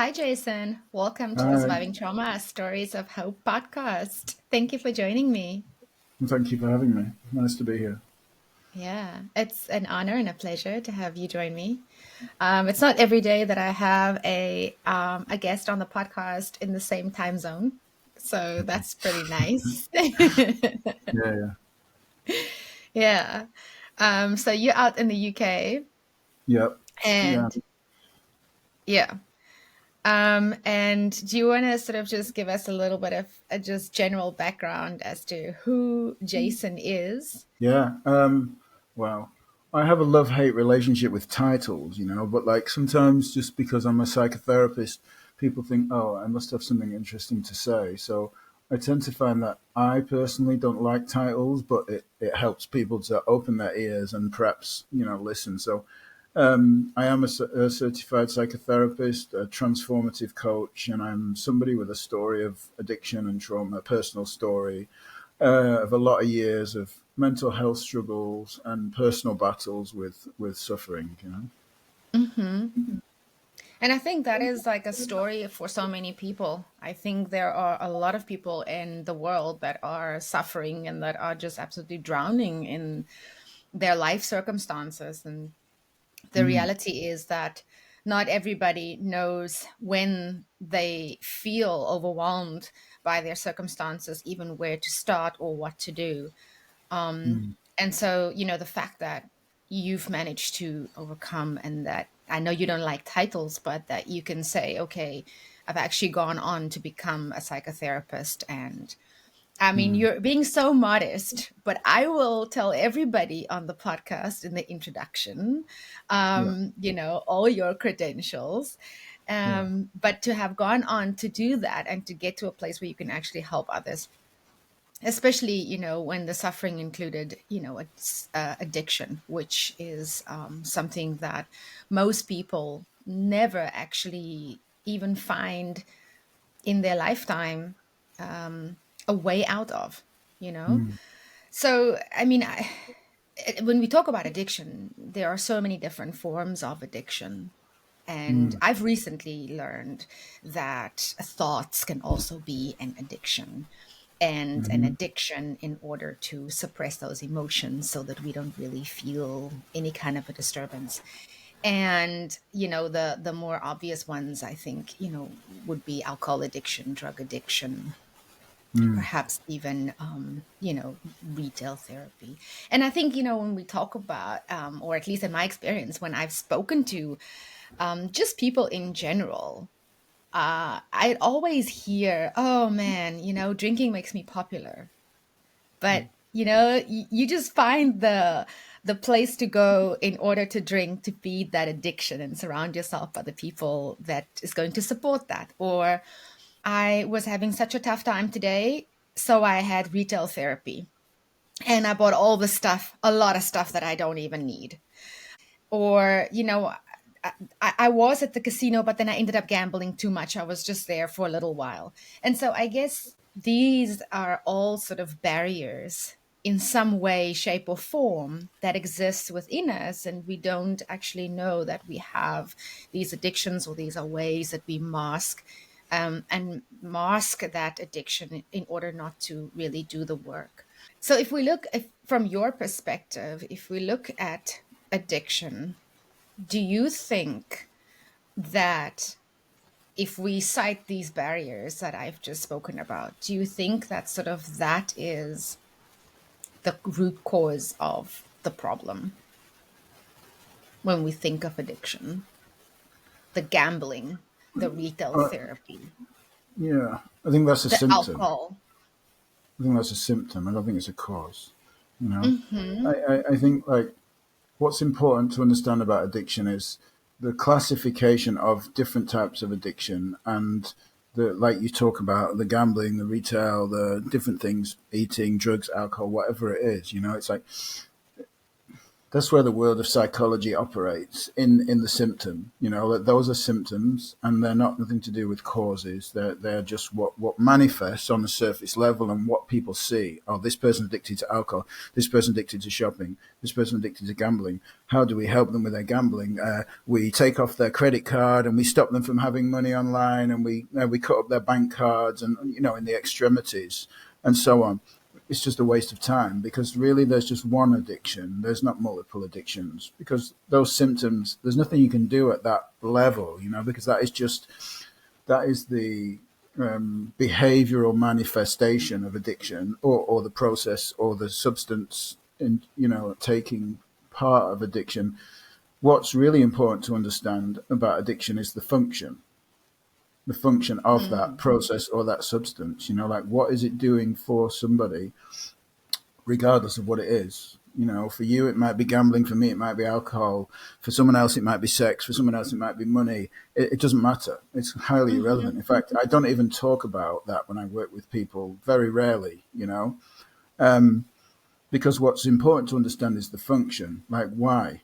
Hi, Jason. Welcome to the Hi, Surviving Trauma Stories of Hope podcast. Thank you for joining me. and thank you for having me. Nice to be here. Yeah, it's an honor and a pleasure to have you join me. It's not every day that I have a guest on the podcast in the same time zone, so that's pretty nice. Yeah, yeah, Yeah. So you're out in the UK, yep, yeah. and yeah. And do you want to sort of just give us a little bit of a just general background as to who Jason is? Yeah. Wow. I have a love-hate relationship with titles, but like sometimes just because I'm a psychotherapist, people think, oh, I must have something interesting to say. So I tend to find that I personally don't like titles, but it helps people to open their ears and perhaps, listen. So I am a certified psychotherapist, a transformative coach, and I'm somebody with a story of addiction and trauma, a personal story of a lot of years of mental health struggles and personal battles with suffering. Hmm. And I think that is like a story for so many people. I think there are a lot of people in the world that are suffering and that are just absolutely drowning in their life circumstances. And the Mm, reality is that not everybody knows when they feel overwhelmed by their circumstances, even where to start or what to do. mm, And so, the fact that you've managed to overcome, and that I know you don't like titles, but that you can say, okay, I've actually gone on to become a psychotherapist. And I mean, mm. you're being so modest, but I will tell everybody on the podcast in the introduction, Yeah, all your credentials. yeah, But to have gone on to do that and to get to a place where you can actually help others, especially when the suffering included addiction, which is something that most people never actually even find in their lifetime a way out of you know mm, so I mean, when we talk about addiction, there are so many different forms of addiction. And mm, I've recently learned that thoughts can also be an addiction, and an mm, addiction in order to suppress those emotions so that we don't really feel any kind of a disturbance. And the more obvious ones, I think, would be alcohol addiction, drug addiction, mm. perhaps even retail therapy. And I think, when we talk about or at least in my experience, when I've spoken to just people in general, I'd always hear, oh man, drinking makes me popular. But you just find the place to go in order to drink, to feed that addiction, and surround yourself by the people that is going to support that. Or I was having such a tough time today, so I had retail therapy, and I bought all the stuff, a lot of stuff that I don't even need. Or I was at the casino, but then I ended up gambling too much. I was just there for a little while. And so I guess these are all sort of barriers in some way, shape, or form that exists within us. And we don't actually know that we have these addictions, or these are ways that we mask and mask that addiction in order not to really do the work. So from your perspective, if we look at addiction, do you think that if we cite these barriers that I've just spoken about, do you think that sort of that is the root cause of the problem when we think of addiction? The gambling, the retail Uh, therapy, yeah, I think that's a the symptom. alcohol. I think that's a symptom. I don't think it's a cause. You know, Hmm. I think like what's important to understand about addiction is the classification of different types of addiction and the like you talk about the gambling, the retail, the different things, eating, drugs, alcohol, whatever it is. It's like That's where the world of psychology operates in the symptom. You know, that those are symptoms, and they're not nothing to do with causes. They're just what manifests on the surface level and what people see. Oh, this person addicted to alcohol. This person addicted to shopping. This person addicted to gambling. How do we help them with their gambling? We take off their credit card and we stop them from having money online, and we cut up their bank cards, and in the extremities and so on. It's just a waste of time, because really there's just one addiction. There's not multiple addictions, because those symptoms, there's nothing you can do at that level, because that is the behavioral manifestation of addiction, or the process or the substance in, taking part of addiction. What's really important to understand about addiction is the function of that Mm. process or that substance. Like, what is it doing for somebody, regardless of what it is. For you, it might be gambling. For me, it might be alcohol. For someone else, it might be sex. For someone else, it might be money. It doesn't matter. It's highly irrelevant. Hmm. In fact, I don't even talk about that when I work with people, very rarely, um, because what's important to understand is the function. Like, why?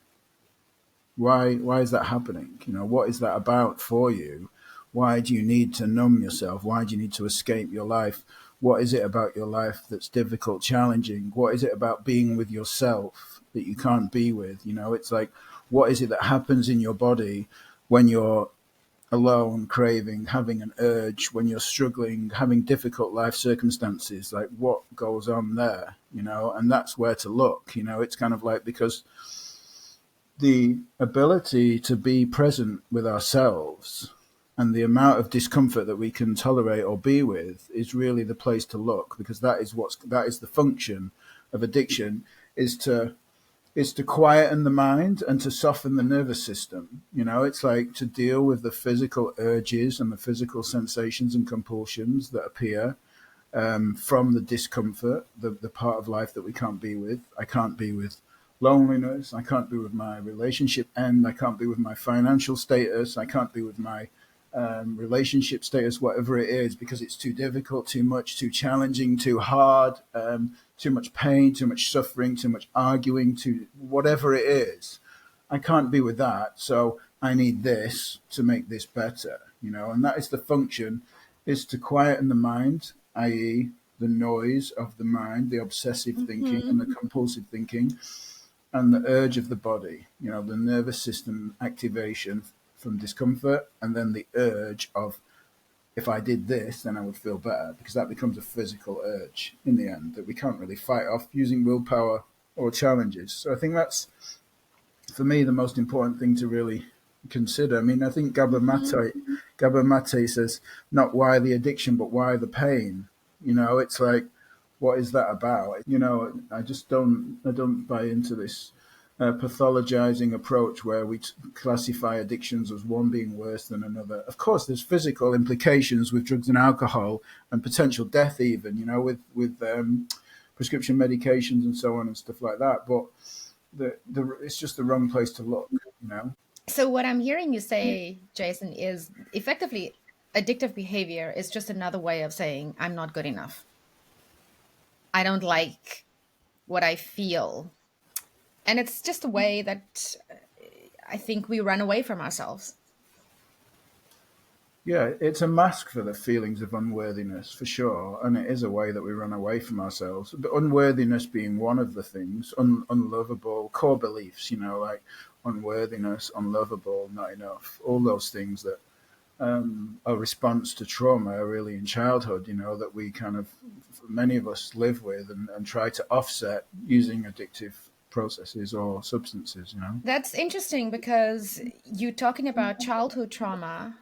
Why is that happening? What is that about for you? Why do you need to numb yourself? Why do you need to escape your life? What is it about your life that's difficult, challenging? What is it about being with yourself that you can't be with? It's like, what is it that happens in your body when you're alone, craving, having an urge, when you're struggling, having difficult life circumstances? Like, what goes on there? And that's where to look. It's kind of like, because the ability to be present with ourselves and the amount of discomfort that we can tolerate or be with is really the place to look, because that is the function of addiction, is to quieten the mind and to soften the nervous system. It's like to deal with the physical urges and the physical sensations and compulsions that appear from the discomfort, the part of life that we can't be with. I can't be with loneliness. I can't be with my relationship end. I can't be with my financial status. I can't be with my relationship status, whatever it is, because it's too difficult, too much, too challenging, too hard, too much pain, too much suffering, too much arguing, too whatever it is. I can't be with that, so I need this to make this better, and that is the function, is to quieten the mind, i.e., the noise of the mind, the obsessive thinking and the Hmm. compulsive thinking, and the urge of the body, the nervous system activation from discomfort, and then the urge of, if I did this, then I would feel better, because that becomes a physical urge in the end that we can't really fight off using willpower or challenges. So I think that's, for me, the most important thing to really consider. I mean, I think Hmm. Gabor Maté says, not why the addiction, but why the pain. It's like, what is that about? I don't buy into this pathologizing approach where we classify addictions as one being worse than another. Of course, there's physical implications with drugs and alcohol, and potential death, even, with prescription medications and so on and stuff like that. But it's just the wrong place to look. So, what I'm hearing you say, Jason, is effectively addictive behavior is just another way of saying, I'm not good enough. I don't like what I feel. And it's just a way that I think we run away from ourselves. Yeah, it's a mask for the feelings of unworthiness, for sure, and it is a way that we run away from ourselves. But unworthiness being one of the things, unlovable core beliefs, like unworthiness, unlovable, not enough, all those things that a response to trauma really in childhood, that we kind of, many of us live with, and try to offset using addictive processes or substances. That's interesting because you're talking about childhood trauma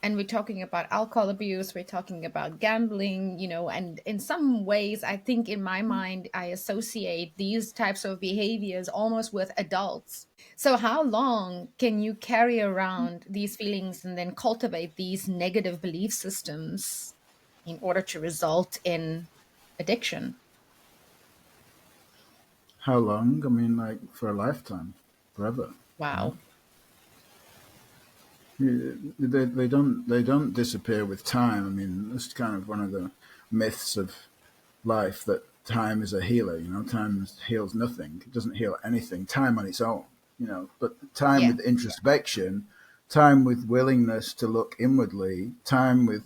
and we're talking about alcohol abuse, we're talking about gambling, and in some ways, I think in my mind, I associate these types of behaviors almost with adults. So, how long can you carry around these feelings and then cultivate these negative belief systems in order to result in addiction? How long? I mean, like, for a lifetime, forever. You know? Wow. They don't disappear with time. I mean, that's kind of one of the myths of life, that time is a healer. Time heals nothing. It doesn't heal anything. Time on its own. But time Yeah. with introspection, time with willingness to look inwardly, time with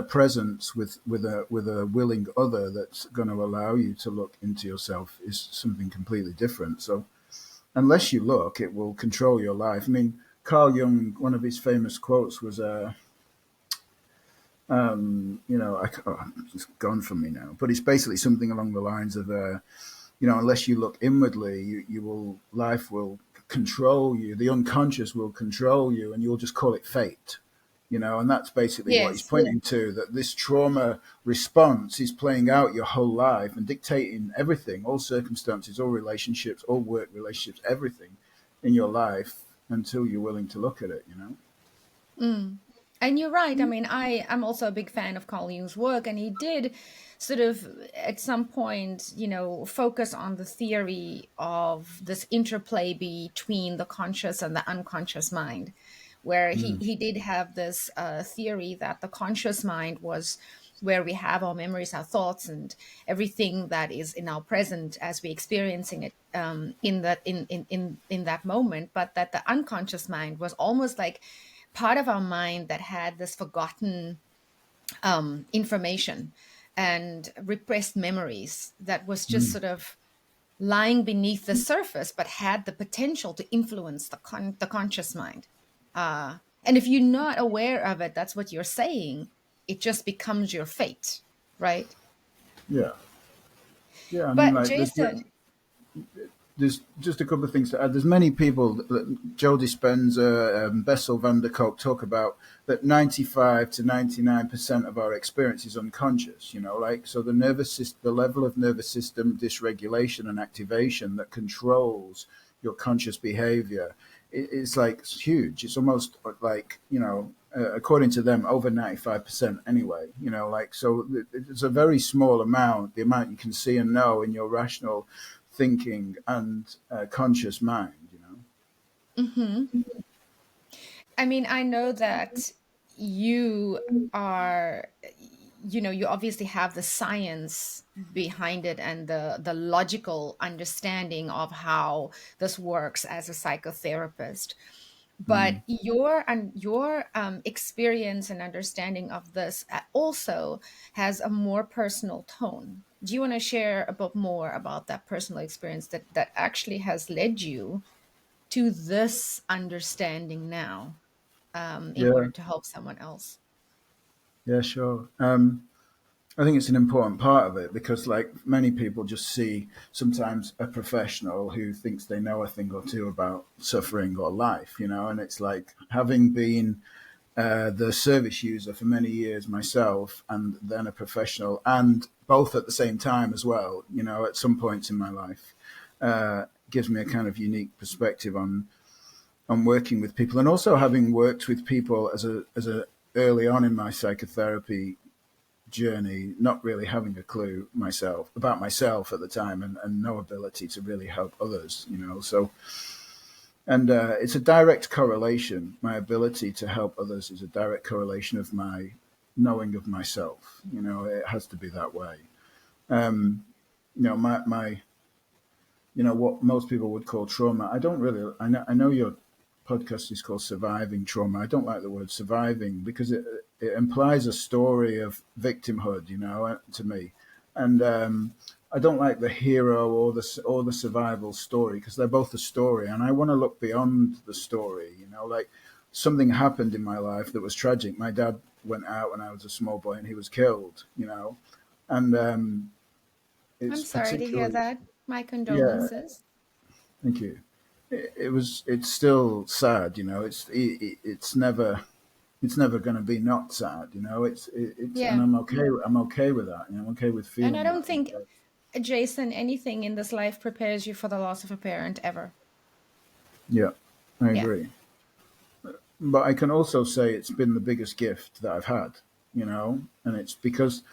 presence with a willing other that's going to allow you to look into yourself is something completely different. So unless you look, it will control your life. I mean, Carl Jung, one of his famous quotes was, it's gone from me now, but it's basically something along the lines of, unless you look inwardly, life will control you. The unconscious will control you, and you'll just call it fate. And that's basically what he's Yes. pointing to, that this trauma response is playing out your whole life and dictating everything, all circumstances, all relationships, all work relationships, everything in your life until you're willing to look at it. Mm. And you're right. I mean, I'm also a big fan of Carl Jung's work, and he did sort of at some point, focus on the theory of this interplay between the conscious and the unconscious mind, where Mm. he did have this theory that the conscious mind was where we have our memories, our thoughts, and everything that is in our present as we're experiencing it in that moment, but that the unconscious mind was almost like part of our mind that had this forgotten information and repressed memories that was just Mm. sort of lying beneath the surface, but had the potential to influence the conscious mind. And if you're not aware of it, that's what you're saying. It just becomes your fate, right? Yeah. Yeah. I mean, But like, Jason, there's just a couple of things to add. There's many people, Joe Dispenza, Bessel van der Kolk, talk about that 95 to 99% of our experience is unconscious. So the level of nervous system dysregulation and activation that controls your conscious behavior is like huge. It's almost like, according to them, over 95% anyway. So it's a very small amount, the amount you can see and know in your rational thinking and conscious mind. mhm. I mean, I know that you are, you obviously have the science behind it and the logical understanding of how this works as a psychotherapist. But Mm. your experience and understanding of this also has a more personal tone. Do you want to share a bit more about that personal experience that actually has led you to this understanding now, in order Yeah, to help someone else? yeah, sure. I think it's an important part of it because, like, many people just see sometimes a professional who thinks they know a thing or two about suffering or life, and it's like having been the service user for many years myself and then a professional, and both at the same time as well, at some points in my life, gives me a kind of unique perspective on working with people, and also having worked with people as a early on in my psychotherapy journey, not really having a clue about myself at the time, and no ability to really help others. So, and it's a direct correlation. My ability to help others is a direct correlation of my knowing of myself. It has to be that way. Um, my what most people would call trauma. I don't really. I know your podcast is called Surviving Trauma. I don't like the word surviving because it implies a story of victimhood, to me. And I don't like the hero or the survival story because they're both a story. And I want to look beyond the story, like something happened in my life that was tragic. My dad went out when I was a small boy and he was killed. And I'm it's sorry to hear particularly, that. My yeah, condolences. thank you. It's still sad. It's never going to be not sad. And Yeah. I'm okay with that. I'm okay with And I feeling don't that think, way. Jason, anything in this life prepares you for the loss of a parent ever. Yeah, I Yeah. agree. But I can also say it's been the biggest gift that I've had. And it's because,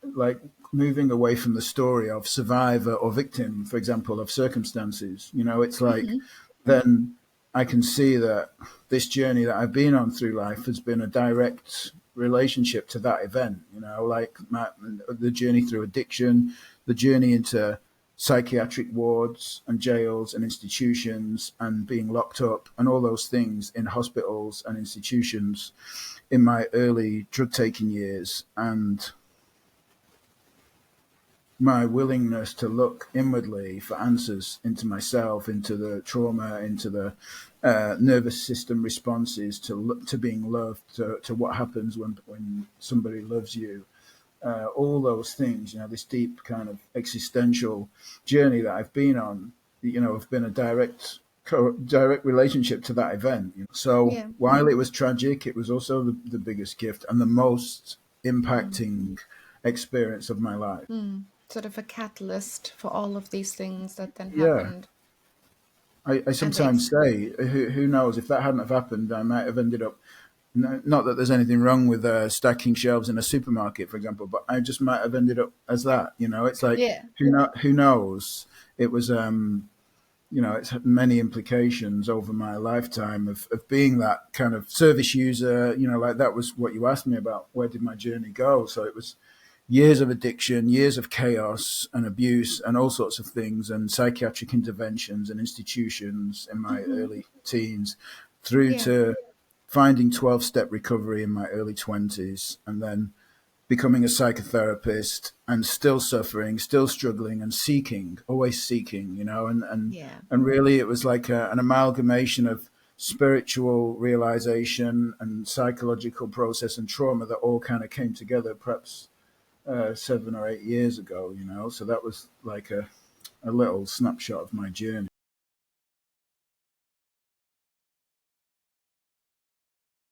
like, moving away from the story of survivor or victim, for example, of circumstances. It's like Hmm. then I can see that this journey that I've been on through life has been a direct relationship to that event. Like the journey through addiction, the journey into psychiatric wards and jails and institutions and being locked up and all those things in hospitals and institutions in my early drug taking years, and my willingness to look inwardly for answers into myself, into the trauma, into the nervous system responses to being loved, to what happens when somebody loves you, all those things. This deep kind of existential journey that I've been on, have been a direct relationship to that event. So Yeah. while it was tragic, it was also the biggest gift and the most Mm. impacting experience of my life. Mm. Sort of a catalyst for all of these things that then Yeah. happened. I And the sometimes say, who knows, if that hadn't have happened, I might have ended up, not that there's anything wrong with stacking shelves in a supermarket, for example, but I just might have ended up as that. It's like, yeah. who knows? It was, it's had many implications over my lifetime of being that kind of service user. Like that was what you asked me about. Where did my journey go? So it was years of addiction, years of chaos and abuse and all sorts of things, and psychiatric interventions and institutions in my Hmm. early teens, through Yeah. to finding 12-step recovery in my early 20s, and then becoming a psychotherapist and still suffering, still struggling and seeking, always seeking, Yeah. and really it was like an amalgamation of spiritual realization and psychological process and trauma that all kind of came together perhaps 7 or 8 years ago. So that was like a little snapshot of my journey.